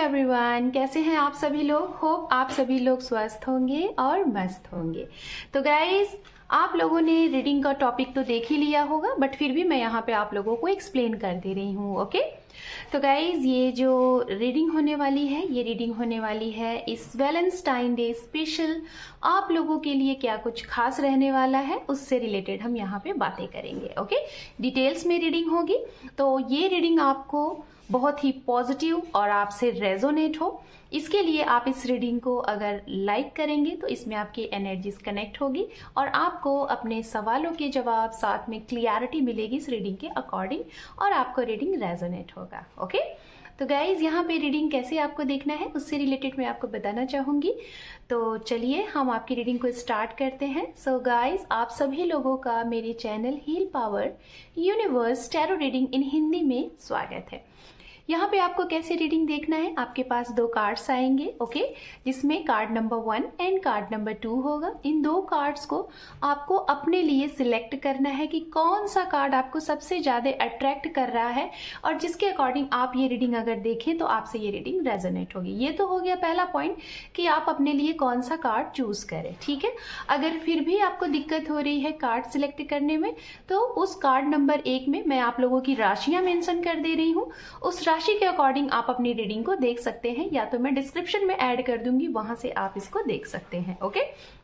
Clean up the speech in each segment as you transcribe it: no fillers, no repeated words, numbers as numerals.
Everyone, कैसे हैं आप सभी लोग। होप आप सभी लोग स्वस्थ होंगे और मस्त होंगे। तो गाइज, आप लोगों ने रीडिंग का टॉपिक तो देख ही लिया होगा, बट फिर भी मैं यहाँ पे आप लोगों को एक्सप्लेन कर दे रही हूँ। ओके, तो गाइज ये जो रीडिंग होने वाली है, ये रीडिंग होने वाली है इस वैलेंटाइन डे स्पेशल आप लोगों के लिए क्या कुछ खास रहने वाला है, उससे रिलेटेड हम यहाँ पे बातें करेंगे। ओके, डिटेल्स में रीडिंग होगी, तो ये रीडिंग आपको बहुत ही पॉजिटिव और आपसे रेजोनेट हो, इसके लिए आप इस रीडिंग को अगर लाइक करेंगे तो इसमें आपकी एनर्जीज कनेक्ट होगी और आपको अपने सवालों के जवाब, साथ में क्लियरिटी मिलेगी इस रीडिंग के अकॉर्डिंग और आपको रीडिंग रेजोनेट होगा। ओके, तो गाइज यहाँ पे रीडिंग कैसे आपको देखना है उससे रिलेटेड मैं आपको बताना चाहूंगी। तो चलिए हम आपकी रीडिंग को स्टार्ट करते हैं। सो गाइज, आप सभी लोगों का मेरे channel heal power universe tarot reading in Hindi में स्वागत है। यहाँ पे आपको कैसे रीडिंग देखना है, आपके पास दो कार्ड्स आएंगे। ओके, जिसमें card number 1 and card number 2 होगा। इन दो कार्ड्स को आपको अपने लिए सिलेक्ट करना है कि कौन सा कार्ड आपको सबसे ज्यादा अट्रैक्ट कर रहा है और जिसके अकॉर्डिंग आप ये रीडिंग अगर देखें तो आपसे ये रीडिंग रेजोनेट होगी। ये तो हो गया पहला पॉइंट कि आप अपने लिए कौन सा कार्ड चूज करें। ठीक है, अगर फिर भी आपको दिक्कत हो रही है कार्ड सिलेक्ट करने में, तो उस कार्ड नंबर 1 में मैं आप लोगों की राशियां मेंशन कर दे रही हूँ। उस राशि के अकॉर्डिंग आप अपनी रीडिंग को देख सकते हैं, या तो मैं डिस्क्रिप्शन में ऐड कर दूंगी, वहां से आप इसको देख सकते हैं। ओके,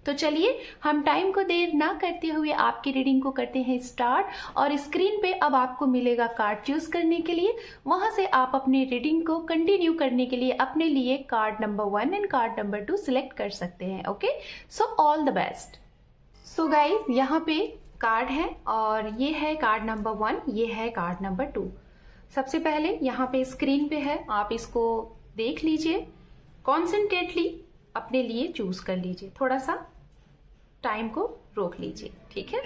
तो चलिए हम टाइम को देर ना करते हुए आपकी रीडिंग को करते हैं स्टार्ट। और स्क्रीन पे अब आपको मिलेगा कार्ड चूज करने के लिए, वहां से आप अपनी रीडिंग को कंटिन्यू करने के लिए अपने लिए card number 1 and card number 2 select कर सकते हैं। Okay, so all the best. So guys, यहाँ पे कार्ड है और ये है कार्ड नंबर 1, ये है कार्ड नंबर 2। सबसे पहले यहाँ पे स्क्रीन पे है, आप इसको देख लीजिए, कॉन्सेंट्रेटली अपने लिए चूज कर लीजिए, थोड़ा सा टाइम को रोक लीजिए। ठीक है,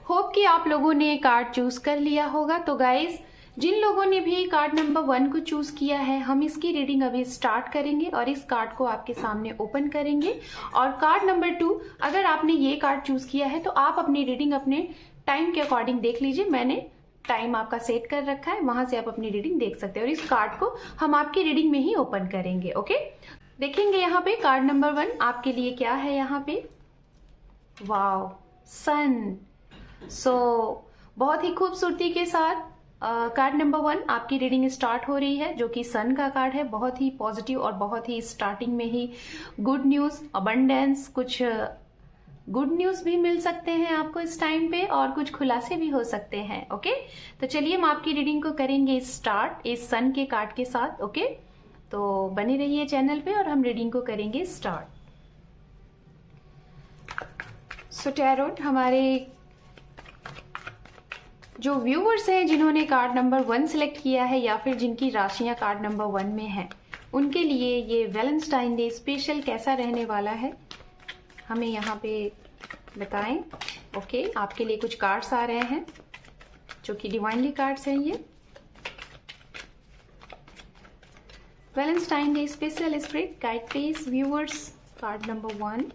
होप कि आप लोगों ने कार्ड चूज कर लिया होगा। तो गाइज, जिन लोगों ने भी कार्ड नंबर 1 को चूज किया है, हम इसकी रीडिंग अभी स्टार्ट करेंगे और इस कार्ड को आपके सामने ओपन करेंगे। और कार्ड नंबर 2, अगर आपने ये कार्ड चूज किया है तो आप अपनी रीडिंग अपने टाइम के अकॉर्डिंग देख लीजिए। मैंने टाइम आपका सेट कर रखा है, वहां से आप अपनी रीडिंग देख सकते हैं और इस कार्ड को हम आपकी रीडिंग में ही ओपन करेंगे। ओके, देखेंगे यहाँ पे कार्ड नंबर 1 आपके लिए क्या है। यहाँ पे वाओ, सन। सो बहुत ही खूबसूरती के साथ कार्ड नंबर 1 आपकी रीडिंग स्टार्ट हो रही है, जो कि सन का कार्ड है। बहुत ही पॉजिटिव और बहुत ही स्टार्टिंग में ही गुड न्यूज, अबंडेंस, कुछ गुड न्यूज भी मिल सकते हैं आपको इस टाइम पे और कुछ खुलासे भी हो सकते हैं। ओके, तो चलिए हम आपकी रीडिंग को करेंगे स्टार्ट इस सन के कार्ड के साथ। ओके, तो बने रहिए चैनल पे और हम रीडिंग को करेंगे स्टार्ट। सो टैरोट, हमारे जो व्यूवर्स हैं जिन्होंने कार्ड नंबर 1 सिलेक्ट किया है या फिर जिनकी राशियां कार्ड नंबर 1 में हैं, उनके लिए ये वैलेंटाइन डे स्पेशल कैसा रहने वाला है हमें यहाँ पे बताएं। ओके, आपके लिए कुछ कार्ड्स आ रहे हैं जो कि डिवाइनली कार्ड्स हैं। ये Valentine day special spirit guide please viewers, card number 1।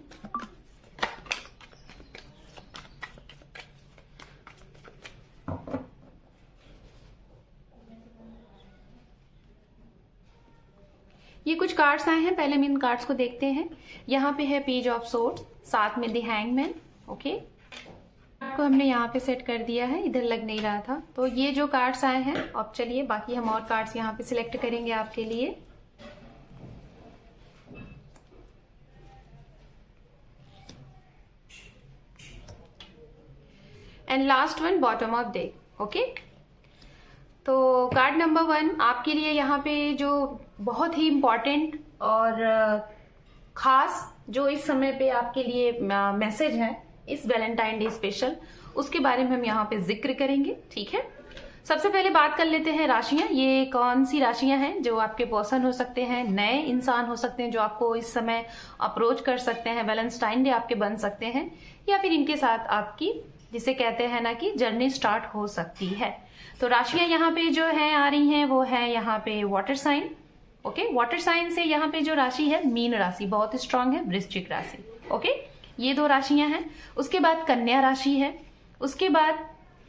ये कुछ कार्ड्स आए हैं, पहले हम इन कार्ड्स को देखते हैं। यहाँ पे है पेज ऑफ सोर्ड्स, साथ में द हैंगमैन। ओके, को हमने यहाँ पे सेट कर दिया है, इधर लग नहीं रहा था। तो ये जो कार्ड्स आए हैं, अब चलिए बाकी हम और कार्ड्स यहाँ पे सिलेक्ट करेंगे आपके लिए। And last one, bottom of deck. Okay, तो कार्ड नंबर 1 आपके लिए यहाँ पे जो बहुत ही इम्पोर्टेंट और खास जो इस समय पे आपके लिए मैसेज है इस वैलेंटाइन डे स्पेशल, उसके बारे में हम यहाँ पे जिक्र करेंगे। ठीक है, सबसे पहले बात कर लेते हैं राशियां। ये कौन सी राशियां हैं जो आपके पर्सन हो सकते हैं, नए इंसान हो सकते हैं जो आपको इस समय अप्रोच कर सकते हैं, वैलेंटाइन डे आपके बन सकते हैं, या फिर इनके साथ आपकी जिसे कहते हैं ना कि जर्नी स्टार्ट हो सकती है। तो राशियां यहाँ पे जो है आ रही हैं वो है यहाँ पे water sign. Okay, water sign से यहाँ पे जो राशि है मीन राशि बहुत स्ट्रांग है, वृश्चिक राशि। ओके, ये दो राशियां हैं। उसके बाद कन्या राशि है, उसके बाद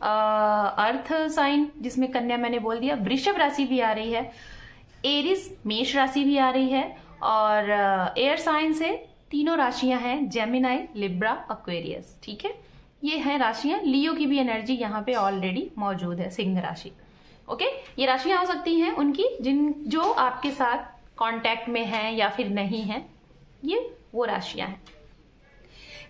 अर्थ साइन जिसमें कन्या मैंने बोल दिया, वृषभ राशि भी आ रही है, एरिस मेष राशि भी आ रही है, और एयर साइन से तीनों राशियां हैं, जेमिनाई, लिब्रा, एक्वेरियस। ठीक है, ये है राशियां। लियो की भी एनर्जी यहाँ पे ऑलरेडी मौजूद है, सिंह राशि। ओके, ये राशियां हो सकती हैं उनकी जो आपके साथ कांटेक्ट में हैं या फिर नहीं हैं, ये वो राशियां हैं।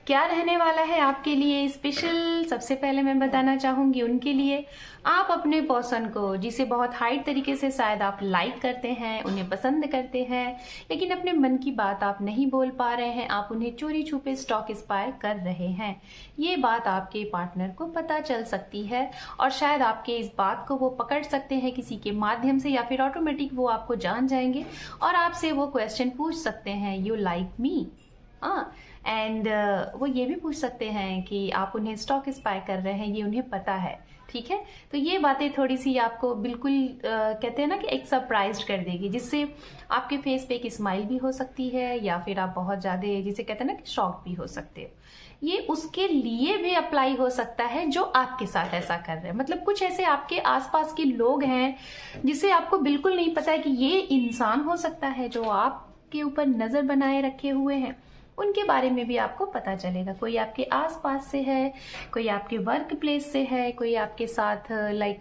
क्या रहने वाला है आपके लिए स्पेशल, सबसे पहले मैं बताना चाहूंगी उनके लिए, आप अपने पर्सन को जिसे बहुत हाइट तरीके से शायद आप लाइक करते हैं, उन्हें पसंद करते हैं, लेकिन अपने मन की बात आप नहीं बोल पा रहे हैं, आप उन्हें चोरी छुपे स्टॉक स्पाई कर रहे हैं। ये बात आपके पार्टनर को पता चल सकती है और शायद आपके इस बात को वो पकड़ सकते हैं किसी के माध्यम से, या फिर ऑटोमेटिक वो आपको जान जाएंगे और आपसे वो क्वेश्चन पूछ सकते हैं, यू लाइक मी। एंड वो ये भी पूछ सकते हैं कि आप उन्हें स्टॉक स्पाई कर रहे हैं, ये उन्हें पता है। ठीक है, तो ये बातें थोड़ी सी आपको बिल्कुल कहते हैं ना कि एक सरप्राइज कर देगी, जिससे आपके फेस पे एक स्माइल भी हो सकती है, या फिर आप बहुत ज्यादा जिसे कहते हैं ना कि शॉक भी हो सकते हो। ये उसके लिए भी अप्लाई हो सकता है जो आपके साथ ऐसा कर रहे हैं। मतलब कुछ ऐसे आपके आसपास के लोग हैं जिसे आपको बिल्कुल नहीं पता है कि ये इंसान हो सकता है जो आपके ऊपर नजर बनाए रखे हुए हैं, उनके बारे में भी आपको पता चलेगा। कोई आपके आसपास से है, कोई आपके वर्क प्लेस से है, कोई आपके साथ लाइक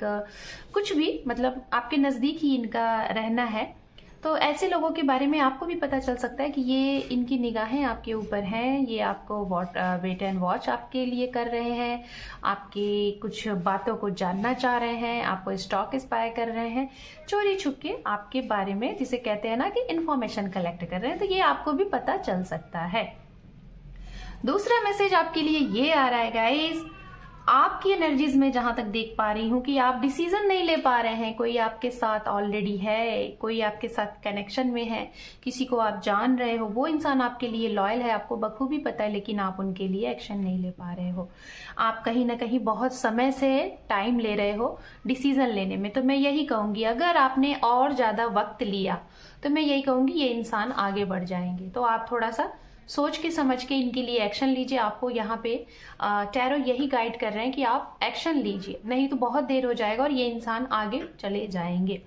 कुछ भी, मतलब आपके नजदीक ही इनका रहना है। तो ऐसे लोगों के बारे में आपको भी पता चल सकता है कि ये इनकी निगाहें आपके ऊपर हैं, ये आपको वेट एंड वॉच आपके लिए कर रहे हैं, आपकी कुछ बातों को जानना चाह रहे हैं, आपको स्टॉक स्पाई कर रहे हैं, चोरी छुप के आपके बारे में जिसे कहते हैं ना कि इंफॉर्मेशन कलेक्ट कर रहे हैं। तो ये आपको भी पता चल सकता है। दूसरा मैसेज आपके लिए ये आ रहा है गाइस, आपकी एनर्जीज में जहां तक देख पा रही हूं कि आप डिसीजन नहीं ले पा रहे हैं। कोई आपके साथ ऑलरेडी है, कोई आपके साथ कनेक्शन में है, किसी को आप जान रहे हो, वो इंसान आपके लिए लॉयल है, आपको बखूबी पता है, लेकिन आप उनके लिए एक्शन नहीं ले पा रहे हो। आप कहीं ना कहीं बहुत समय से टाइम ले रहे हो डिसीजन लेने में। तो मैं यही कहूंगी, अगर आपने और ज्यादा वक्त लिया तो मैं यही कहूंगी ये इंसान आगे बढ़ जाएंगे। तो आप थोड़ा सा सोच के समझ के इनके लिए एक्शन लीजिए। आपको यहाँ पे टैरो यही गाइड कर रहे हैं कि आप एक्शन लीजिए, नहीं तो बहुत देर हो जाएगा और ये इंसान आगे चले जाएंगे।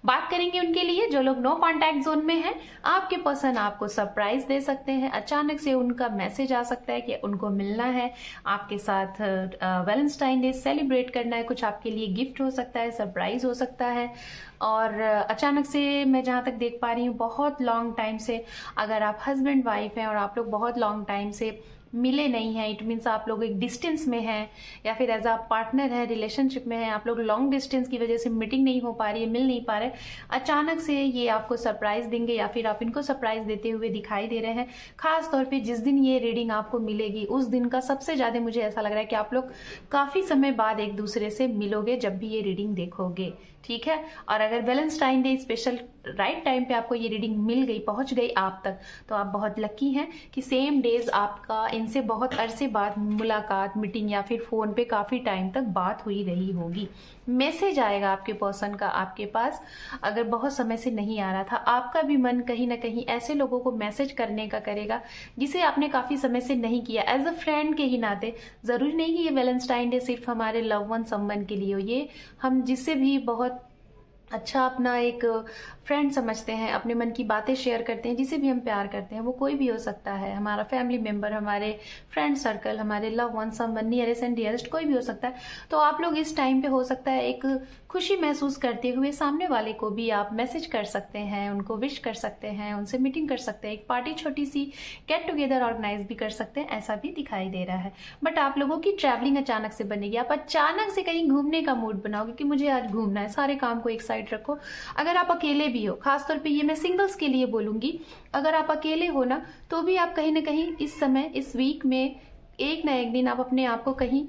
बात करेंगे उनके लिए जो लोग नो कॉन्टैक्ट जोन में हैं। आपके पर्सन आपको सरप्राइज दे सकते हैं, अचानक से उनका मैसेज आ सकता है कि उनको मिलना है, आपके साथ वैलेंटाइन डे सेलिब्रेट करना है, कुछ आपके लिए गिफ्ट हो सकता है, सरप्राइज हो सकता है। और अचानक से मैं जहां तक देख पा रही हूँ, बहुत लॉन्ग टाइम से अगर आप हस्बैंड वाइफ हैं और आप लोग बहुत लॉन्ग टाइम से मिले नहीं हैं, इट मीन्स आप लोग एक डिस्टेंस में हैं, या फिर एज अ पार्टनर है, रिलेशनशिप में है, आप लोग लॉन्ग डिस्टेंस की वजह से मीटिंग नहीं हो पा रही है, मिल नहीं पा रहे, अचानक से ये आपको सरप्राइज देंगे या फिर आप इनको सरप्राइज देते हुए दिखाई दे रहे हैं। खास तौर पे जिस दिन ये रीडिंग आपको मिलेगी उस दिन का सबसे ज्यादा मुझे ऐसा लग रहा है कि आप लोग काफी समय बाद एक दूसरे से मिलोगे जब भी ये रीडिंग देखोगे। ठीक है, और अगर Valentine day special right time पे आपको ये रीडिंग मिल गई, पहुंच गई आप तक, तो आप बहुत लकी हैं कि सेम डेज आपका इनसे बहुत अरसे बाद मुलाकात, मीटिंग या फिर फोन पे काफी टाइम तक बात हुई रही होगी। मैसेज आएगा आपके पर्सन का आपके पास, अगर बहुत समय से नहीं आ रहा था। आपका भी मन कहीं ना कहीं ऐसे लोगों को मैसेज करने का करेगा जिसे आपने काफी समय से नहीं किया, एज अ फ्रेंड के ही नाते। जरूरी नहीं कि ये वैलेंटाइन डे सिर्फ हमारे लव वन समवन के लिए हो, ये हम जिससे भी बहुत अच्छा अपना एक फ्रेंड समझते हैं, अपने मन की बातें शेयर करते हैं, जिसे भी हम प्यार करते हैं, वो कोई भी हो सकता है, हमारा फैमिली मेंबर, हमारे फ्रेंड सर्कल, हमारे love one someone, nearest and dearest, कोई भी हो सकता है। तो आप लोग इस टाइम पे हो सकता है एक खुशी महसूस करते हुए सामने वाले को भी आप मैसेज कर सकते हैं, उनको विश कर सकते हैं, उनसे मीटिंग कर सकते हैं, एक पार्टी छोटी सी गेट टुगेदर ऑर्गेनाइज भी कर सकते हैं, ऐसा भी दिखाई दे रहा है। बट आप लोगों की ट्रैवलिंग अचानक से बनेगी, आप अचानक से कहीं घूमने का मूड बनाओगे कि मुझे आज घूमना है, सारे काम को एक साइड रखो। अगर आप अकेले भी हो, खासतौर पे ये मैं सिंगल्स के लिए बोलूंगी, अगर आप अकेले हो ना तो भी आप कहीं ना कहीं इस समय, इस वीक में एक ना एक दिन आप अपने आप को कहीं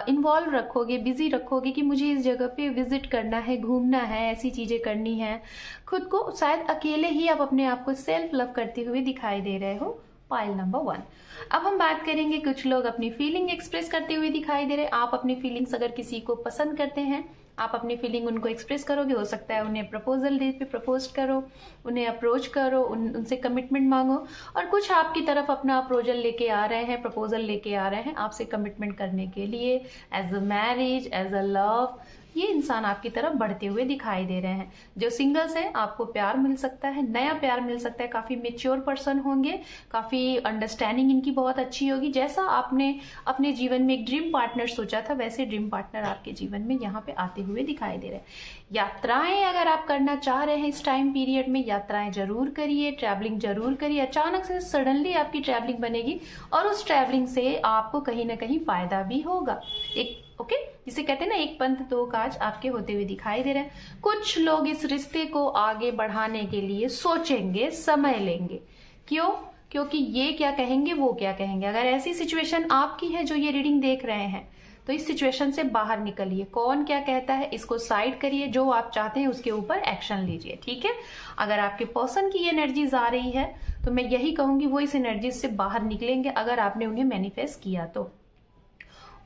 इन्वॉल्व रखोगे, बिजी रखोगे कि मुझे इस जगह पे विजिट करना है, घूमना है, ऐसी चीजें करनी है। खुद को शायद अकेले ही आप अपने आप को सेल्फ लव करते हुए दिखाई दे रहे हो पाइल नंबर 1। अब हम बात करेंगे, कुछ लोग अपनी फीलिंग एक्सप्रेस करते हुए दिखाई दे रहे हैं। आप अपनी फीलिंग्स अगर किसी को पसंद करते हैं, आप अपनी फीलिंग उनको एक्सप्रेस करोगे, हो सकता है उन्हें प्रपोजल डे पे प्रपोज करो, उन्हें अप्रोच करो, उनसे कमिटमेंट मांगो, और कुछ आपकी तरफ अपना अप्रोजल लेके आ रहे हैं, प्रपोजल लेके आ रहे हैं आपसे कमिटमेंट करने के लिए, as a marriage, as a love. ये इंसान आपकी तरफ बढ़ते हुए दिखाई दे रहे हैं। जो सिंगल्स हैं, आपको प्यार मिल सकता है, नया प्यार मिल सकता है, काफी मेच्योर पर्सन होंगे, काफी अंडरस्टैंडिंग इनकी बहुत अच्छी होगी। जैसा आपने अपने जीवन में एक ड्रीम पार्टनर सोचा था, वैसे ड्रीम पार्टनर आपके जीवन में यहाँ पे आते हुए दिखाई दे रहे हैं। यात्राएं अगर आप करना चाह रहे हैं इस टाइम पीरियड में, यात्राएं जरूर करिए, ट्रैवलिंग जरूर करिए। अचानक से सडनली आपकी ट्रैवलिंग बनेगी और उस ट्रैवलिंग से आपको कहीं ना कहीं फायदा भी होगा। एक ओके, जिसे कहते हैं ना, एक पंथ दो काज आपके होते हुए दिखाई दे रहे हैं। कुछ लोग इस रिश्ते को आगे बढ़ाने के लिए सोचेंगे, समय लेंगे। क्यों? क्योंकि ये क्या कहेंगे, वो क्या कहेंगे। अगर ऐसी सिचुएशन आपकी है जो ये रीडिंग देख रहे हैं, तो इस सिचुएशन से बाहर निकलिए। कौन क्या कहता है इसको साइड करिए, जो आप चाहते हैं उसके ऊपर एक्शन लीजिए, ठीक है। अगर आपके पर्सन की एनर्जीज आ रही है तो मैं यही कहूंगी वो इस एनर्जी से बाहर निकलेंगे, अगर आपने उन्हें मैनिफेस्ट किया तो।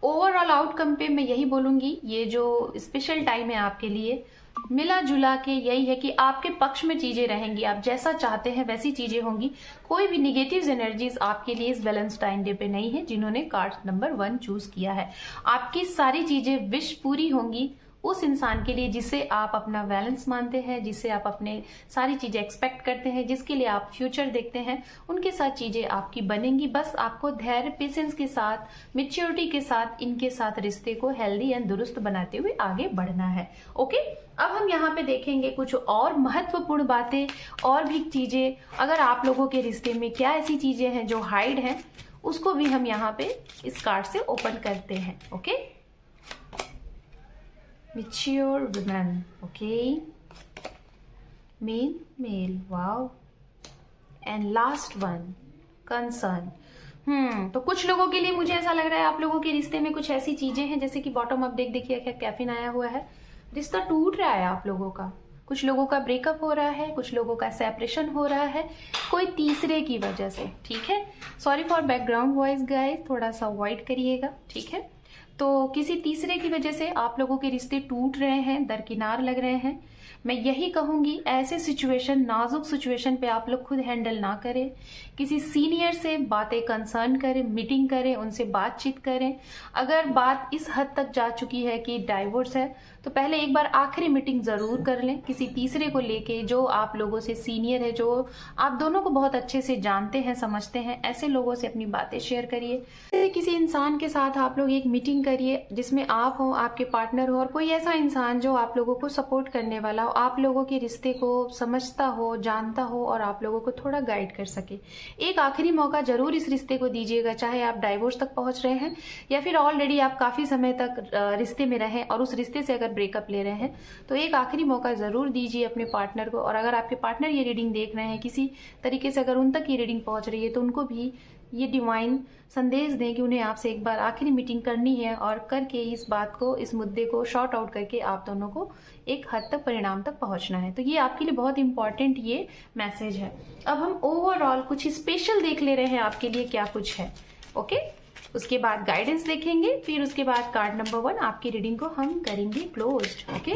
ओवरऑल आउटकम पे मैं यही बोलूंगी, ये जो स्पेशल टाइम है आपके लिए, मिला जुला के यही है कि आपके पक्ष में चीजें रहेंगी, आप जैसा चाहते हैं वैसी चीजें होंगी। कोई भी निगेटिव एनर्जीज आपके लिए इस वैलेंटाइन डे पे नहीं है। जिन्होंने कार्ड नंबर 1 चूज किया है, आपकी सारी चीजें विश पूरी होंगी उस इंसान के लिए जिसे आप अपना बैलेंस मानते हैं, जिसे आप अपने सारी चीजें एक्सपेक्ट करते हैं, जिसके लिए आप फ्यूचर देखते हैं, उनके साथ चीजें आपकी बनेंगी। बस आपको धैर्य, पेशेंस के साथ, मेच्योरिटी के साथ इनके साथ रिश्ते को हेल्दी एंड दुरुस्त बनाते हुए आगे बढ़ना है। ओके, अब हम यहाँ पे देखेंगे कुछ और महत्वपूर्ण बातें और भी चीजें। अगर आप लोगों के रिश्ते में क्या ऐसी चीजें हैं जो हाइड हैं, उसको भी हम यहाँ पे इस कार्ड से ओपन करते हैं। Okay, mature women, okay, male, wow, and last one, concern। तो कुछ लोगों के लिए मुझे ऐसा लग रहा है आप लोगों के रिश्ते में कुछ ऐसी चीजें हैं, जैसे कि बॉटम अप देख देखिए क्या कैफिन आया हुआ है, रिश्ता टूट रहा है आप लोगों का। कुछ लोगों का ब्रेकअप हो रहा है, कुछ लोगों का सेपरेशन हो रहा है, कोई तीसरे की वजह से, ठीक है। Sorry for background voice guys, थोड़ा सा अवॉइड करिएगा, ठीक है। तो किसी तीसरे की वजह से आप लोगों के रिश्ते टूट रहे हैं, दरकिनार लग रहे हैं। मैं यही कहूंगी, ऐसे सिचुएशन, नाजुक सिचुएशन पे आप लोग खुद हैंडल ना करें। किसी सीनियर से बातें कंसर्न करें, मीटिंग करें, उनसे बातचीत करें। अगर बात इस हद तक जा चुकी है कि डाइवोर्स है, तो पहले एक बार आखिरी मीटिंग जरूर कर लें किसी तीसरे को लेके, जो आप लोगों से सीनियर है, जो आप दोनों को बहुत अच्छे से जानते हैं, समझते हैं। ऐसे लोगों से अपनी बातें शेयर करिए। किसी इंसान के साथ आप लोग एक मीटिंग करिए जिसमें आप हो, आपके पार्टनर हो, और कोई ऐसा इंसान जो आप लोगों को सपोर्ट करने वाला हो, आप लोगों के रिश्ते को समझता हो, जानता हो, और आप लोगों को थोड़ा गाइड कर सके। एक आखिरी मौका जरूर इस रिश्ते को दीजिएगा, चाहे आप डाइवोर्स तक पहुंच रहे हैं या फिर ऑलरेडी आप काफी समय तक रिश्ते में रहे और उस रिश्ते से अगर ब्रेकअप ले रहे हैं, तो एक आखिरी मौका जरूर दीजिए अपने पार्टनर को। और अगर आपके पार्टनर ये रीडिंग देख रहे हैं किसी तरीके से, अगर उन तक ये रीडिंग पहुंच रही है, तो उनको भी ये डिवाइन संदेश दें कि उन्हें आपसे एक बार आखिरी मीटिंग करनी है, और करके इस बात को, इस मुद्दे को शॉर्ट आउट करके आप दोनों को एक हद तक, परिणाम तक पहुंचना है। तो ये आपके लिए बहुत इंपॉर्टेंट ये मैसेज है। अब हम ओवरऑल कुछ स्पेशल देख ले रहे हैं आपके लिए क्या कुछ है। ओके, उसके बाद गाइडेंस देखेंगे, फिर उसके बाद कार्ड नंबर 1 आपकी रीडिंग को हम करेंगे क्लोज्ड। ओके,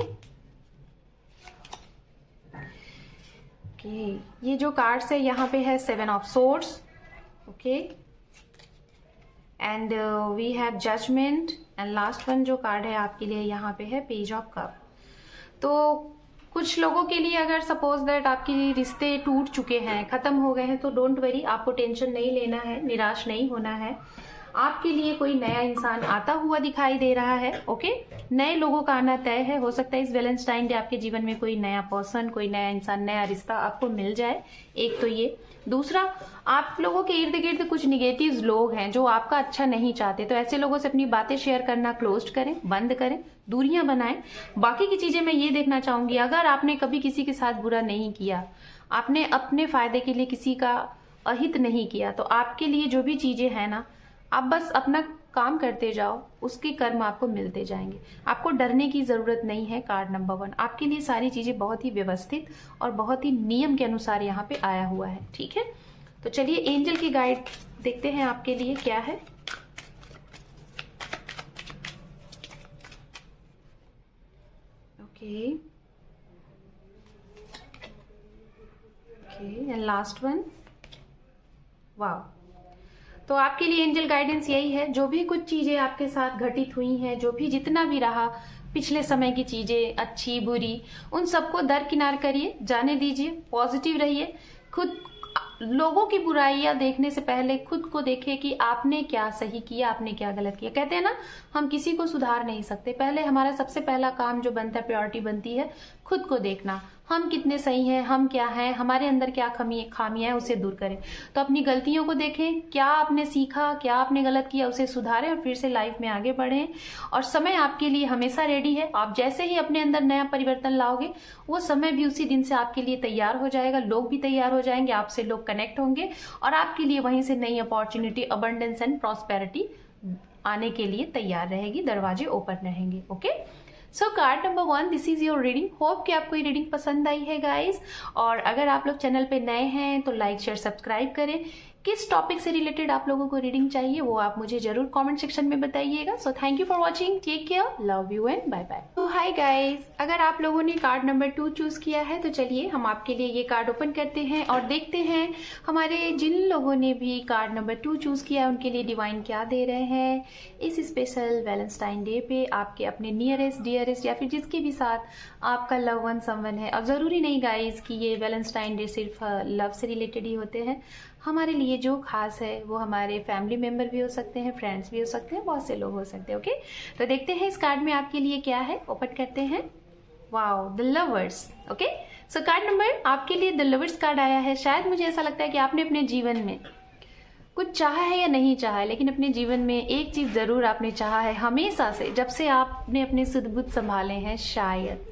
ये जो कार्ड्स है यहाँ पे है 7 of swords, okay, and we have judgement, and last one जो कार्ड है आपके लिए यहाँ पे है पेज ऑफ कप। तो कुछ लोगों के लिए अगर सपोज दैट आपके रिश्ते टूट चुके हैं, खत्म हो गए हैं, तो डोंट वरी, आपको टेंशन नहीं लेना है, निराश नहीं होना है। आपके लिए कोई नया इंसान आता हुआ दिखाई दे रहा है। ओके, नए लोगों का आना तय है। हो सकता है इस वैलेंटाइन डे आपके जीवन में कोई नया पर्सन, कोई नया इंसान, नया रिश्ता आपको मिल जाए। एक तो ये। दूसरा, आप लोगों के इर्द गिर्द कुछ निगेटिव लोग हैं जो आपका अच्छा नहीं चाहते, तो ऐसे लोगों से अपनी बातें शेयर करना क्लोज करें, बंद करें, दूरियां बनाएं। बाकी की चीजें मैं ये देखना चाहूंगी, अगर आपने कभी किसी के साथ बुरा नहीं किया, आपने अपने फायदे के लिए किसी का अहित नहीं किया, तो आपके लिए जो भी चीजें हैं ना, आप बस अपना काम करते जाओ, उसके कर्म आपको मिलते जाएंगे। आपको डरने की जरूरत नहीं है। कार्ड नंबर 1 आपके लिए सारी चीजें बहुत ही व्यवस्थित और बहुत ही नियम के अनुसार यहाँ पे आया हुआ है, ठीक है। तो चलिए एंजल की गाइड देखते हैं आपके लिए क्या है। Okay okay, and last one. वाह, तो आपके लिए एंजल गाइडेंस यही है, जो भी कुछ चीजें आपके साथ घटित हुई हैं, जो भी जितना भी रहा पिछले समय की चीजें, अच्छी बुरी, उन सबको दरकिनार करिए, जाने दीजिए, पॉजिटिव रहिए। खुद लोगों की बुराइयां देखने से पहले खुद को देखिए कि आपने क्या सही किया, आपने क्या गलत किया। कहते हैं ना, हम किसी को सुधार नहीं सकते, पहले हमारा सबसे पहला काम जो बनता है, प्रायोरिटी बनती है खुद को देखना, हम कितने सही हैं, हम क्या हैं, हमारे अंदर क्या खामियां हैं, उसे दूर करें। तो अपनी गलतियों को देखें, क्या आपने सीखा, क्या आपने गलत किया, उसे सुधारें और फिर से लाइफ में आगे बढ़ें। और समय आपके लिए हमेशा रेडी है। आप जैसे ही अपने अंदर नया परिवर्तन लाओगे, वो समय भी उसी दिन से आपके लिए तैयार हो जाएगा, लोग भी तैयार हो जाएंगे, आपसे लोग कनेक्ट होंगे और आपके लिए वहीं से नई अपॉर्चुनिटी, अबंडेंस एंड प्रॉस्पेरिटी आने के लिए तैयार रहेगी, दरवाजे ओपन रहेंगे। Okay, so card number 1, this is your reading. Hope कि आपको ये रीडिंग पसंद आई है गाइस। और अगर आप लोग चैनल पे नए हैं तो लाइक शेयर सब्सक्राइब करें। किस टॉपिक से रिलेटेड आप लोगों को रीडिंग चाहिए वो आप मुझे जरूर कमेंट सेक्शन में बताइएगा। So thank you for watching, take care, love you and bye bye. तो हाय गाइस, अगर आप लोगों ने कार्ड नंबर 2 चूज किया है तो चलिए हम आपके लिए ये कार्ड ओपन करते हैं और देखते हैं हमारे जिन लोगों ने भी कार्ड नंबर 2 चूज किया है उनके लिए डिवाइन क्या दे रहे हैं इस स्पेशल वैलेंटाइन डे पे, आपके अपने नियरेस्ट डियरेस्ट या फिर जिसके भी साथ आपका लव वन समवन है। और जरूरी नहीं गाइस कि ये वैलेंटाइन डे सिर्फ लव से रिलेटेड ही होते हैं। हमारे लिए जो खास है वो हमारे फैमिली मेंबर भी हो सकते हैं, फ्रेंड्स भी हो सकते हैं, बहुत से लोग हो सकते हैं। ओके, तो देखते हैं इस कार्ड में आपके लिए क्या है, ओपन करते हैं। Wow, the lovers. Okay, so card number आपके लिए द लवर्स कार्ड आया है। शायद मुझे ऐसा लगता है कि आपने अपने जीवन में कुछ चाहा है या नहीं चाहा है, लेकिन अपने जीवन में एक चीज जरूर आपने चाहा है हमेशा से, जब से आपने अपने सुध-बुध संभाले हैं। शायद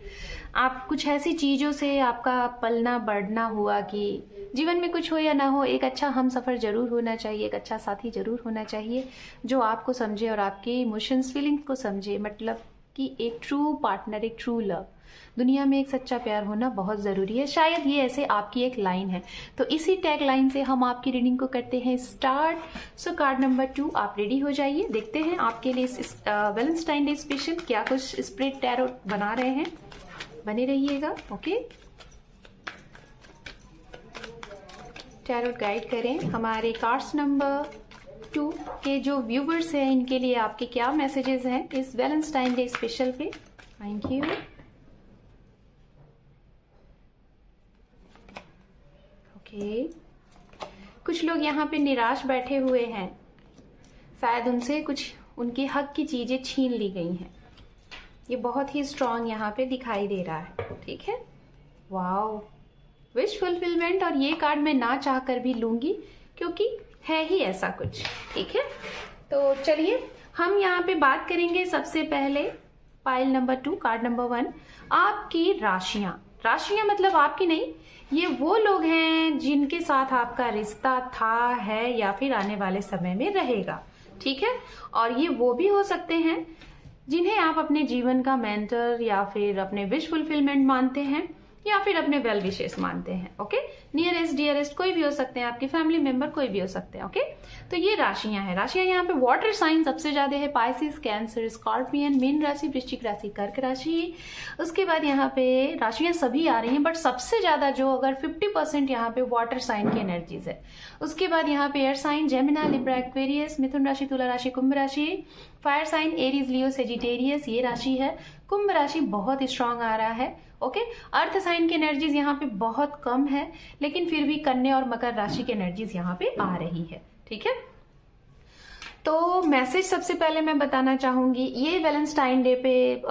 आप कुछ ऐसी चीजों से आपका पलना बढ़ना हुआ कि जीवन में कुछ हो या ना हो, एक अच्छा हम सफर जरूर होना चाहिए, एक अच्छा साथी जरूर होना चाहिए जो आपको समझे और आपके इमोशंस फीलिंग्स को समझे। मतलब कि एक ट्रू पार्टनर, एक ट्रू लव, दुनिया में एक सच्चा प्यार होना बहुत जरूरी है। शायद ये ऐसे आपकी एक लाइन है। तो इसी टैग लाइन से हम आपकी रीडिंग को करते हैं स्टार्ट। सो कार्ड नंबर 2 आप रेडी हो जाइए, देखते हैं आपके लिए इस वैलेंटाइन डे स्पेशल क्या कुछ स्प्रिट टैरो बना रहे हैं। बने रहिएगा। ओके, टैरो गाइड करें हमारे कार्ड्स नंबर 2 के जो व्यूवर्स हैं, इनके लिए आपके क्या मैसेजेस हैं इस वैलेंटाइन डे स्पेशल पे। Thank you. ओके, कुछ लोग यहाँ पे निराश बैठे हुए हैं, शायद उनसे कुछ उनके हक की चीजें छीन ली गई हैं। ये बहुत ही स्ट्रांग यहाँ पे दिखाई दे रहा है। ठीक है, वाओ, विश फुलफिलमेंट। और ये कार्ड मैं ना चाह कर भी लूंगी क्योंकि है ही ऐसा कुछ। ठीक है, तो चलिए हम यहाँ पे बात करेंगे सबसे पहले पाइल नंबर 2 कार्ड नंबर 1, आपकी राशियां। राशियां मतलब आपकी नहीं, ये वो लोग हैं जिनके साथ आपका रिश्ता था, है या फिर आने वाले समय में रहेगा। ठीक है, और ये वो भी हो सकते हैं जिन्हें आप अपने जीवन का मेंटर या फिर अपने विश फुलफिलमेंट मानते हैं या फिर अपने वेल विशेस मानते हैं। ओके, नियरेस्ट डियरेस्ट कोई भी हो सकते हैं, आपके फैमिली मेंबर कोई भी हो सकते हैं। ओके, तो ये राशियां हैं। राशियां यहाँ पे वाटर साइन सबसे ज्यादा है, पाइसिस, कैंसर, स्कॉर्पियन, मीन राशि, वृश्चिक राशि, कर्क राशि। उसके बाद यहाँ पे राशियां सभी आ रही हैं, बट सबसे ज्यादा जो अगर 50% यहाँ पे वाटर साइन की एनर्जीज है। उसके बाद यहाँ पे air sign, Gemini, Libra, Aquarius, मिथुन राशि, तुला राशि, कुंभ राशि, fire sign, Aries, Leo, Sagittarius ये राशि है। कुंभ राशि बहुत स्ट्रांग आ रहा है। ओके, अर्थ साइन की एनर्जीज यहाँ पे बहुत कम है, लेकिन फिर भी कन्या और मकर राशि की एनर्जीज यहाँ पे आ रही है। ठीक है, तो मैसेज सबसे पहले मैं बताना चाहूंगी, ये वैलेंटाइन डे पे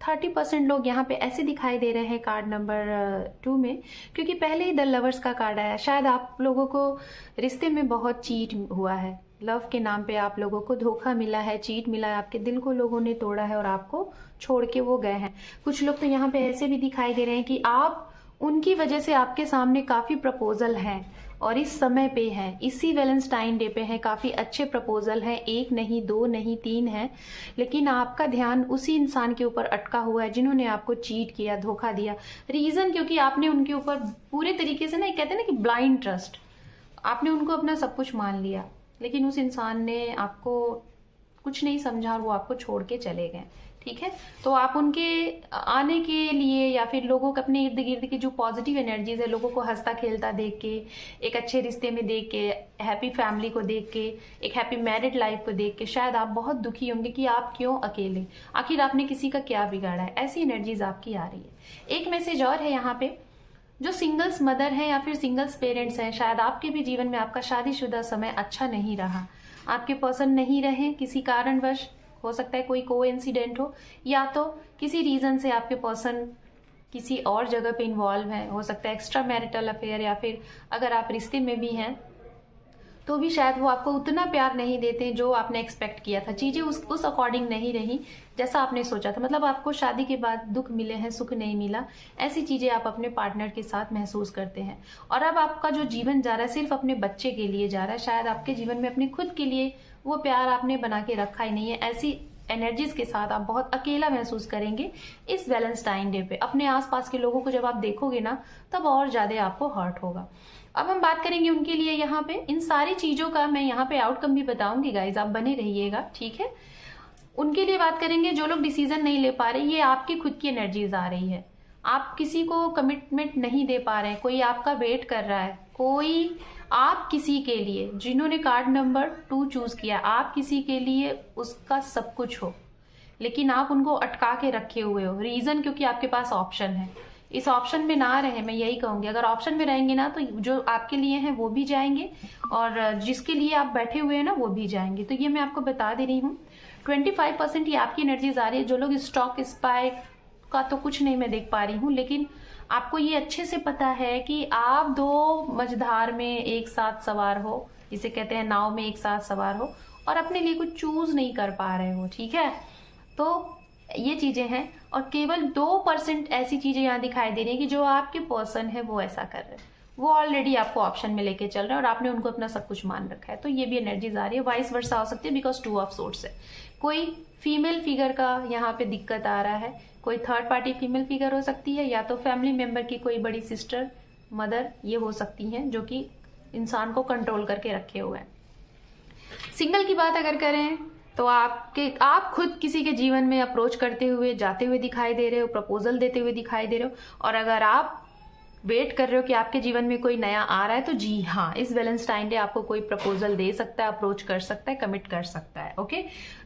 30% लोग यहाँ पे ऐसे दिखाई दे रहे हैं कार्ड नंबर 2 में, क्योंकि पहले ही द लवर्स का कार्ड आया। शायद आप लोगों को रिश्ते में बहुत चीट हुआ है, लव के नाम पे आप लोगों को धोखा मिला है, चीट मिला है, आपके दिल को लोगों ने तोड़ा है और आपको छोड़ के वो गए हैं। कुछ लोग तो यहाँ पे ऐसे भी दिखाई दे रहे हैं कि आप उनकी वजह से आपके सामने काफी प्रपोजल हैं और इस समय पे हैं, इसी वैलेंटाइन डे पे हैं, काफी अच्छे प्रपोजल हैं, 1 नहीं 2 नहीं 3 हैं, लेकिन आपका ध्यान उसी इंसान के ऊपर अटका हुआ है जिन्होंने आपको चीट किया, धोखा दिया। रीजन क्योंकि आपने उनके ऊपर पूरे तरीके से ना, कहते हैं ना कि ब्लाइंड ट्रस्ट, आपने उनको अपना सब कुछ मान लिया, लेकिन उस इंसान ने आपको कुछ नहीं समझा और वो आपको छोड़ के चले गए, ठीक है। तो आप उनके आने के लिए या फिर लोगों को अपने इर्द गिर्द की जो पॉजिटिव एनर्जीज है, लोगों को हंसता खेलता देख के, एक अच्छे रिश्ते में देख के, हैप्पी फैमिली को देख के, एक हैप्पी मैरिड लाइफ को देख के शायद आप बहुत दुखी होंगे कि आप क्यों अकेले, आखिर आपने किसी का क्या बिगाड़ा है। ऐसी एनर्जीज आपकी आ रही है। एक मैसेज और है यहाँ पे, जो सिंगल्स मदर हैं या फिर सिंगल्स पेरेंट्स हैं, शायद आपके भी जीवन में आपका शादीशुदा समय अच्छा नहीं रहा, आपके पसंद नहीं रहे किसी कारणवश, हो सकता है कोई कोइंसिडेंट हो, या तो किसी रीजन से आपके पर्सन किसी और जगह पे इन्वॉल्व है, हो सकता है एक्स्ट्रा मैरिटल अफेयर, या फिर अगर आप रिश्ते में भी हैं तो भी शायद वो आपको उतना प्यार नहीं देते जो आपने एक्सपेक्ट किया था, चीजें उस अकॉर्डिंग नहीं रही जैसा आपने सोचा था। मतलब आपको शादी के बाद दुख मिले हैं, सुख नहीं मिला, ऐसी चीजें आप अपने पार्टनर के साथ महसूस करते हैं। और अब आपका जो जीवन जा रहा है सिर्फ अपने बच्चे के लिए जा रहा है, शायद आपके जीवन में अपने खुद के लिए वो प्यार आपने बना के रखा ही नहीं है। ऐसी एनर्जीज के साथ आप बहुत अकेला महसूस करेंगे इस वैलेंटाइन डे पे। अपने आसपास के लोगों को जब आप देखोगे ना, तब और ज्यादा आपको हर्ट होगा। अब हम बात करेंगे उनके लिए यहाँ पे, इन सारी चीजों का मैं यहाँ पे आउटकम भी बताऊंगी गाइज, आप बने रहिएगा, ठीक है। उनके लिए बात करेंगे जो लोग डिसीजन नहीं ले पा रहे, ये आपकी खुद की एनर्जीज आ रही है, आप किसी को कमिटमेंट नहीं दे पा रहे हैं, कोई आपका वेट कर रहा है, कोई आप किसी के लिए, जिन्होंने कार्ड नंबर 2 चूज किया, आप किसी के लिए उसका सब कुछ हो, लेकिन आप उनको अटका के रखे हुए हो। रीजन क्योंकि आपके पास ऑप्शन है, इस ऑप्शन में ना रहे, मैं यही कहूंगी। अगर ऑप्शन में रहेंगे ना तो जो आपके लिए हैं वो भी जाएंगे और जिसके लिए आप बैठे हुए हैं ना वो भी जाएंगे। तो ये मैं आपको बता दे रही हूँ 25% ये आपकी एनर्जीज आ रही है। जो लोग स्टॉक स्पाई का तो कुछ नहीं मैं देख पा रही हूँ, लेकिन आपको ये अच्छे से पता है कि आप दो मझधार में एक साथ सवार हो, जिसे कहते हैं नाव में एक साथ सवार हो, और अपने लिए कुछ चूज नहीं कर पा रहे हो, ठीक है। तो ये चीजें हैं, और केवल 2% ऐसी चीजें यहाँ दिखाई दे रही है कि जो आपके पर्सन है वो ऐसा कर रहे हैं, वो ऑलरेडी आपको ऑप्शन में लेके चल रहे हैं और आपने उनको अपना सब कुछ मान रखा है। तो ये भी एनर्जीज आ रही है। वाइस वर्सा हो सकती है बिकॉज 2 ऑफ सोर्ट्स है। कोई फीमेल फिगर का यहाँ पे दिक्कत आ रहा है, कोई थर्ड पार्टी फीमेल फिगर हो सकती है, या तो फैमिली मेंबर की कोई बड़ी सिस्टर, मदर, ये हो सकती हैं जो कि इंसान को कंट्रोल करके रखे हुए हैं। सिंगल की बात अगर करें तो आप खुद किसी के जीवन में अप्रोच करते हुए जाते हुए दिखाई दे रहे हो, प्रपोजल देते हुए दिखाई दे रहे हो, और अगर आप वेट कर रहे हो कि आपके जीवन में कोई नया आ रहा है तो जी हाँ, इस वैलेंटाइन डे आपको कोई प्रपोजल दे सकता है, अप्रोच कर सकता है, कमिट कर सकता है। ओके,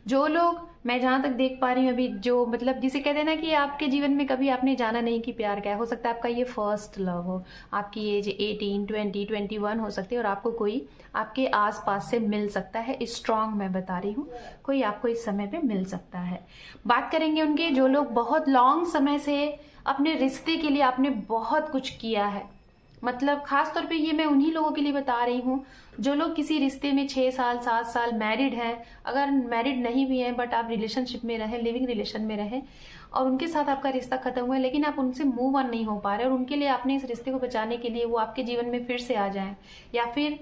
जो लोग, मैं जहां तक देख पा रही हूँ अभी, जो मतलब जिसे कहते हैं ना कि आपके जीवन में कभी आपने जाना नहीं कि प्यार क्या है, हो सकता है आपका ये फर्स्ट लव हो, आपकी एज 18, 20, 21 हो सकती है, और आपको कोई आपके आसपास से मिल सकता है। स्ट्रांग मैं बता रही हूँ, कोई आपको इस समय पे मिल सकता है। बात करेंगे उनके जो लोग बहुत लॉन्ग समय से अपने रिश्ते के लिए आपने बहुत कुछ किया है, मतलब खास तौर पे ये मैं उन्हीं लोगों के लिए बता रही हूँ जो लोग किसी रिश्ते में 6 साल 7 साल मैरिड हैं, अगर मैरिड नहीं भी हैं बट आप रिलेशनशिप में रहे, लिविंग रिलेशन में रहे, और उनके साथ आपका रिश्ता खत्म हुआ है, लेकिन आप उनसे मूव ऑन नहीं हो पा रहे, और उनके लिए आपने इस रिश्ते को बचाने के लिए वो आपके जीवन में फिर से आ जाएं, या फिर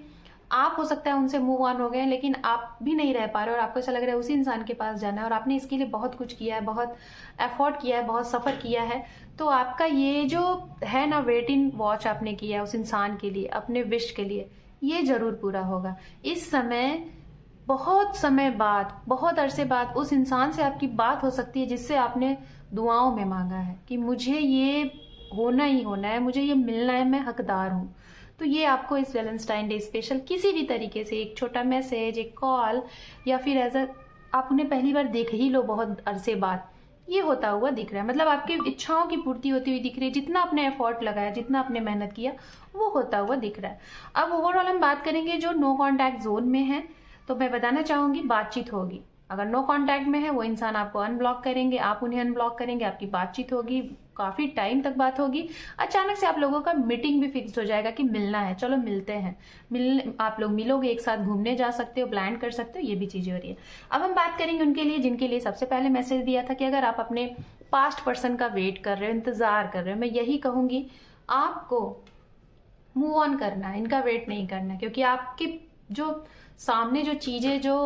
आप हो सकता है उनसे मूव ऑन हो गए लेकिन आप भी नहीं रह पा रहे और आपको ऐसा लग रहा है उसी इंसान के पास जाना है, और आपने इसके लिए बहुत कुछ किया है, बहुत एफर्ट किया है, बहुत सफर किया है। तो आपका ये जो है ना, वेट इन वॉच आपने किया है उस इंसान के लिए, अपने विश के लिए, ये जरूर पूरा होगा। इस समय बहुत समय बाद, बहुत अरसे बाद उस इंसान से आपकी बात हो सकती है जिससे आपने दुआओं में मांगा है कि मुझे ये होना ही होना है, मुझे ये मिलना है, मैं हकदार हूं। तो ये आपको इस वैलेंटाइन डे स्पेशल किसी भी तरीके से एक छोटा मैसेज, एक कॉल, या फिर एज आप उन्हें पहली बार देख ही लो बहुत अरसे बाद, ये होता हुआ दिख रहा है। मतलब आपकी इच्छाओं की पूर्ति होती हुई दिख रही है, जितना आपने एफर्ट लगाया, जितना आपने मेहनत किया, वो होता हुआ दिख रहा है। अब ओवरऑल हम बात करेंगे जो नो कॉन्टैक्ट जोन में है, तो मैं बताना चाहूंगी बातचीत होगी। अगर नो कॉन्टैक्ट में है वो इंसान आपको अनब्लॉक करेंगे, आप उन्हें अनब्लॉक करेंगे, आपकी बातचीत होगी, काफी टाइम तक बात होगी, अचानक से आप लोगों का मीटिंग भी फिक्स हो जाएगा कि मिलना है, चलो मिलते हैं, आप लोग मिलोगे, एक साथ घूमने जा सकते हो, प्लान कर सकते हो, ये भी चीजें हो रही है। अब हम बात करेंगे उनके लिए जिनके लिए सबसे पहले मैसेज दिया था कि अगर आप अपने पास्ट पर्सन का वेट कर रहे हो, इंतजार कर रहे हो, मैं यही कहूंगी आपको मूव ऑन करना है, इनका वेट नहीं करना, क्योंकि आपके जो सामने जो चीजें, जो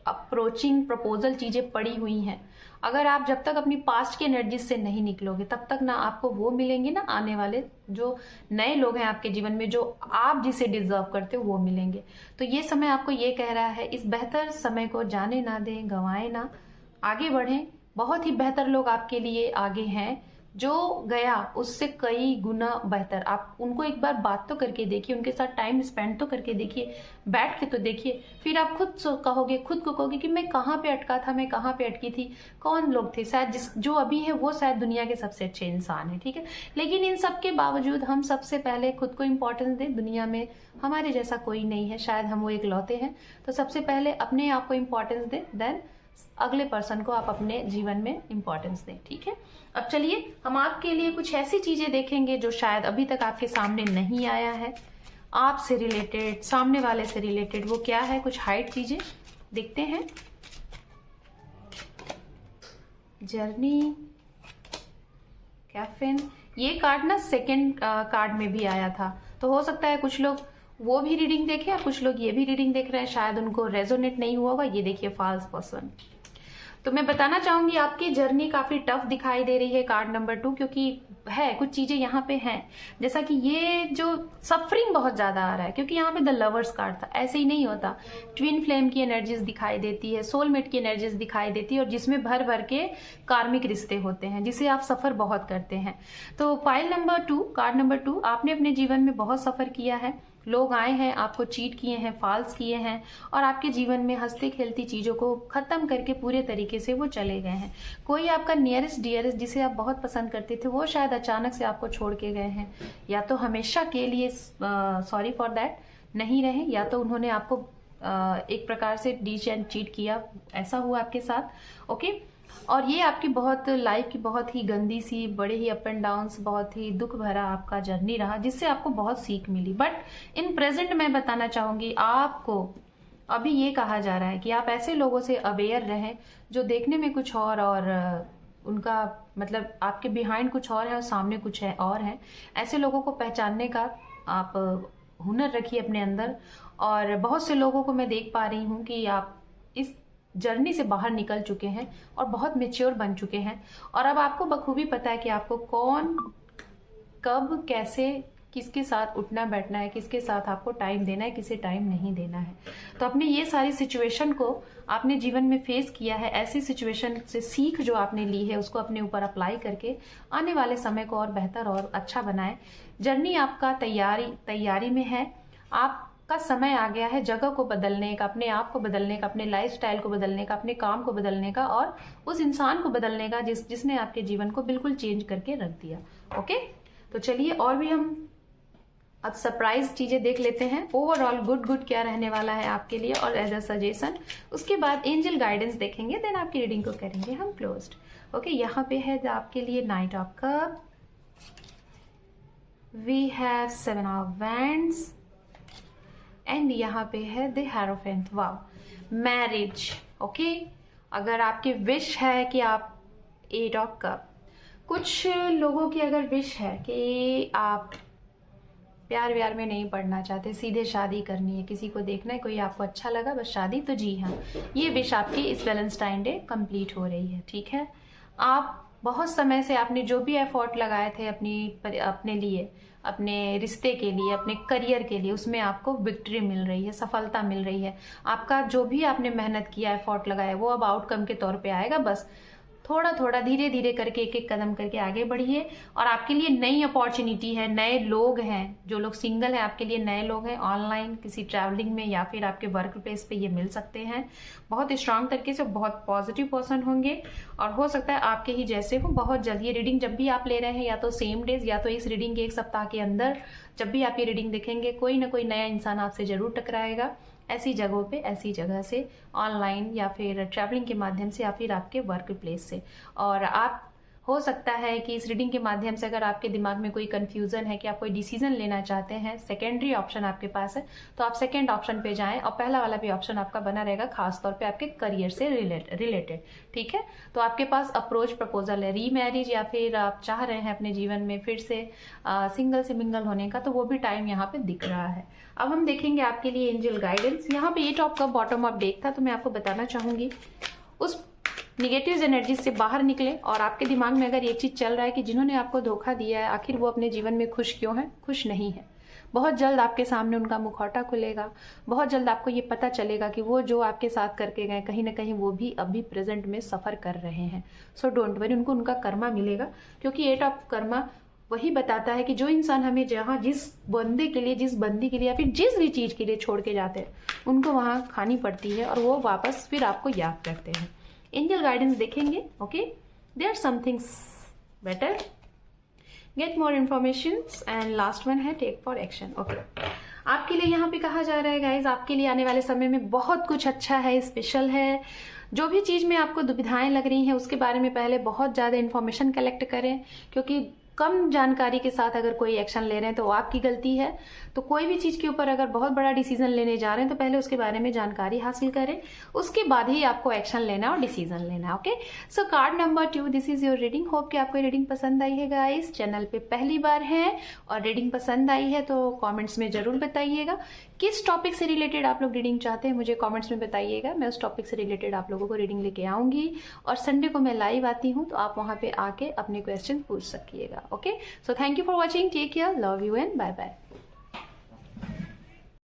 अप्रोचिंग प्रपोजल चीजें पड़ी हुई हैं, अगर आप जब तक अपनी पास्ट की एनर्जी से नहीं निकलोगे तब तक ना आपको वो मिलेंगे, ना आने वाले जो नए लोग हैं आपके जीवन में जो आप जिसे डिजर्व करते हो वो मिलेंगे। तो ये समय आपको ये कह रहा है, इस बेहतर समय को जाने ना दें, गंवाएं ना, आगे बढ़ें। बहुत ही बेहतर लोग आपके लिए आगे हैं, जो गया उससे कई गुना बेहतर। आप उनको एक बार बात तो करके देखिए, उनके साथ टाइम स्पेंड तो करके देखिए, बैठ के तो देखिए, फिर आप खुद खुद को कहोगे कि मैं कहाँ पे अटका था, मैं कहाँ पे अटकी थी, कौन लोग थे, शायद जो अभी है वो शायद दुनिया के सबसे अच्छे इंसान है, ठीक है। लेकिन इन सब के बावजूद हम सबसे पहले खुद को इम्पोर्टेंस दें। दुनिया में हमारे जैसा कोई नहीं है, शायद हम वो इकलौते हैं। तो सबसे पहले अपने आप को इम्पोर्टेंस दें, देन अगले पर्सन को आप अपने जीवन में इंपॉर्टेंस दें, ठीक है। अब चलिए हम आपके लिए कुछ ऐसी चीजें देखेंगे जो शायद अभी तक आपके सामने नहीं आया है, आपसे रिलेटेड, सामने वाले से रिलेटेड। वो क्या है, कुछ हाइड चीजें देखते हैं। जर्नी, कैफिन, ये कार्ड ना सेकंड कार्ड में भी आया था, तो हो सकता है कुछ लोग वो भी रीडिंग देखे या कुछ लोग ये भी रीडिंग देख रहे हैं, शायद उनको रेजोनेट नहीं हुआ होगा। ये देखिए फॉल्स पर्सन। तो मैं बताना चाहूंगी आपकी जर्नी काफी टफ दिखाई दे रही है, कार्ड नंबर 2, क्योंकि है कुछ चीजें यहाँ पे हैं, जैसा कि ये जो सफरिंग बहुत ज्यादा आ रहा है, क्योंकि यहाँ पे द लवर्स कार्ड था। ऐसे ही नहीं होता, ट्विन फ्लेम की एनर्जीज दिखाई देती है, सोलमेट की एनर्जीज दिखाई देती है, और जिसमें भर भर के कार्मिक रिश्ते होते हैं जिसे आप सफर बहुत करते हैं। तो पाइल नंबर 2, कार्ड नंबर 2, आपने अपने जीवन में बहुत सफर किया है। लोग आए हैं, आपको चीट किए हैं, फॉल्स किए हैं, और आपके जीवन में हंसती खेलती चीजों को खत्म करके पूरे तरीके से वो चले गए हैं। कोई आपका नियरेस्ट डियरेस्ट जिसे आप बहुत पसंद करते थे, वो शायद अचानक से आपको छोड़ के गए हैं, या तो हमेशा के लिए, सॉरी फॉर दैट, नहीं रहे, या तो उन्होंने आपको एक प्रकार से डीच एंड चीट किया, ऐसा हुआ आपके साथ, ओके। और ये आपकी बहुत लाइफ की बहुत ही गंदी सी, बड़े ही अप एंड डाउन्स, बहुत ही दुख भरा आपका जर्नी रहा, जिससे आपको बहुत सीख मिली। बट इन प्रेजेंट मैं बताना चाहूंगी आपको, अभी ये कहा जा रहा है कि आप ऐसे लोगों से अवेयर रहें जो देखने में कुछ और उनका मतलब आपके बिहाइंड कुछ और है और सामने कुछ है और है। ऐसे लोगों को पहचानने का आप हुनर रखिए अपने अंदर। और बहुत से लोगों को मैं देख पा रही हूँ कि आप इस जर्नी से बाहर निकल चुके हैं और बहुत मेच्योर बन चुके हैं, और अब आपको बखूबी पता है कि आपको कौन, कब, कैसे, किसके साथ उठना बैठना है, किसके साथ आपको टाइम देना है, किसे टाइम नहीं देना है। तो अपने ये सारी सिचुएशन को आपने जीवन में फेस किया है, ऐसी सिचुएशन से सीख जो आपने ली है उसको अपने ऊपर अप्लाई करके आने वाले समय को और बेहतर और अच्छा बनाए। जर्नी आपका तैयारी में है, आपका समय आ गया है जगह को बदलने का, अपने आप को बदलने का, अपने लाइफस्टाइल को बदलने का, अपने काम को बदलने का, और उस इंसान को बदलने का जिसने आपके जीवन को बिल्कुल चेंज करके रख दिया। ओके, तो चलिए और भी हम अब सरप्राइज चीजें देख लेते हैं। ओवरऑल गुड क्या रहने वाला है आपके लिए और एज अ सजेशन, उसके बाद एंजल गाइडेंस देखेंगे, देन आपकी रीडिंग को करेंगे हम क्लोज्ड। ओके, यहाँ पे है आपके लिए knight of cups, we have 7 of wands, and यहाँ पे है the hierophant. Wow, marriage. Okay, अगर आपकी विश है कि आप 8 ऑफ कप, कुछ लोगों की अगर विश है कि आप प्यार व्यार में नहीं पड़ना चाहते, सीधे शादी करनी है, किसी को देखना है, कोई आपको अच्छा लगा बस शादी, तो जी हाँ, ये विश आपकी इस वैलेंटाइन डे कंप्लीट हो रही है। ठीक है, आप बहुत समय से आपने जो भी एफर्ट लगाए थे अपने लिए, अपने रिश्ते के लिए, अपने करियर के लिए, उसमें आपको विक्ट्री मिल रही है, सफलता मिल रही है। आपका जो भी आपने मेहनत किया, एफर्ट लगाया, वो अब आउटकम के तौर पे आएगा। बस थोड़ा थोड़ा धीरे धीरे करके एक एक कदम करके आगे बढ़िए। और आपके लिए नई अपॉर्चुनिटी है, नए लोग हैं, जो लोग सिंगल हैं आपके लिए नए लोग हैं, ऑनलाइन किसी ट्रैवलिंग में या फिर आपके वर्क प्लेस पे ये मिल सकते हैं। बहुत स्ट्रांग तरीके से, बहुत पॉजिटिव पर्सन होंगे और हो सकता है आपके ही जैसे हो। बहुत जल्द ये रीडिंग जब भी आप ले रहे हैं, या तो सेम डेज या तो इस रीडिंग के 1 सप्ताह के अंदर, जब भी आप ये रीडिंग देखेंगे, कोई ना कोई नया इंसान आपसे जरूर टकराएगा, ऐसी जगहों पे, ऐसी जगह से, ऑनलाइन या फिर ट्रैवलिंग के माध्यम से या फिर आपके वर्क प्लेस से। और आप हो सकता है कि इस रीडिंग के माध्यम से अगर आपके दिमाग में कोई कंफ्यूजन है कि आप कोई डिसीजन लेना चाहते हैं, सेकेंडरी ऑप्शन आपके पास है, तो आप सेकेंड ऑप्शन पे जाएं और पहला वाला भी ऑप्शन आपका बना रहेगा, खासतौर पे आपके करियर से रिलेटेड। ठीक है, तो आपके पास अप्रोच प्रपोजल है, रीमैरिज, या फिर आप चाह रहे हैं अपने जीवन में फिर से सिंगल से मिंगल होने का, तो वो भी टाइम यहाँ पे दिख रहा है। अब हम देखेंगे आपके लिए एंजल गाइडेंस। यहाँ पे ये टॉप का बॉटम ऑफ डेक था, तो मैं आपको बताना चाहूंगी उस निगेटिव एनर्जी से बाहर निकले और आपके दिमाग में अगर ये चीज़ चल रहा है कि जिन्होंने आपको धोखा दिया है आखिर वो अपने जीवन में खुश क्यों है, खुश नहीं है। बहुत जल्द आपके सामने उनका मुखौटा खुलेगा, बहुत जल्द आपको ये पता चलेगा कि वो जो आपके साथ करके गए कहीं ना कहीं वो भी अभी प्रेजेंट में सफ़र कर रहे हैं। सो डोंट वरी, उनको उनका कर्मा मिलेगा, क्योंकि 8 ऑफ कर्मा वही बताता है कि जो इंसान हमें जहाँ जिस बंदे के लिए, जिस बंदी के लिए या फिर जिस भी चीज़ के लिए छोड़ के जाते हैं उनको वहाँ खानी पड़ती है और वो वापस फिर आपको याद करते हैं। एंजल गाइडेंस देखेंगे, okay, there somethings better, get more information and last one है टेक फॉर एक्शन। ओके, आपके लिए यहाँ पे कहा जा रहा है गाइज, आपके लिए आने वाले समय में बहुत कुछ अच्छा है, स्पेशल है। जो भी चीज़ में आपको दुविधाएं लग रही हैं उसके बारे में पहले बहुत ज़्यादा इन्फॉर्मेशन कलेक्ट करें, क्योंकि कम जानकारी के साथ अगर कोई एक्शन ले रहे हैं तो वो आपकी गलती है। तो कोई भी चीज़ के ऊपर अगर बहुत बड़ा डिसीजन लेने जा रहे हैं तो पहले उसके बारे में जानकारी हासिल करें, उसके बाद ही आपको एक्शन लेना और डिसीजन लेना। Okay, so card number 2, this is your reading. Hope कि आपको रीडिंग पसंद आई है गाइस। चैनल पे पहली बार है और रीडिंग पसंद आई है तो कॉमेंट्स में जरूर बताइएगा किस टॉपिक से रिलेटेड आप लोग रीडिंग चाहते हैं, मुझे कॉमेंट्स में बताइएगा। मैं उस टॉपिक से रिलेटेड आप लोगों को रीडिंग लेके आऊंगी और संडे को मैं लाइव आती हूँ तो आप वहाँ पे आके अपने क्वेश्चन पूछ सकिएगा। Okay, so thank you for watching, take care, love you and bye bye।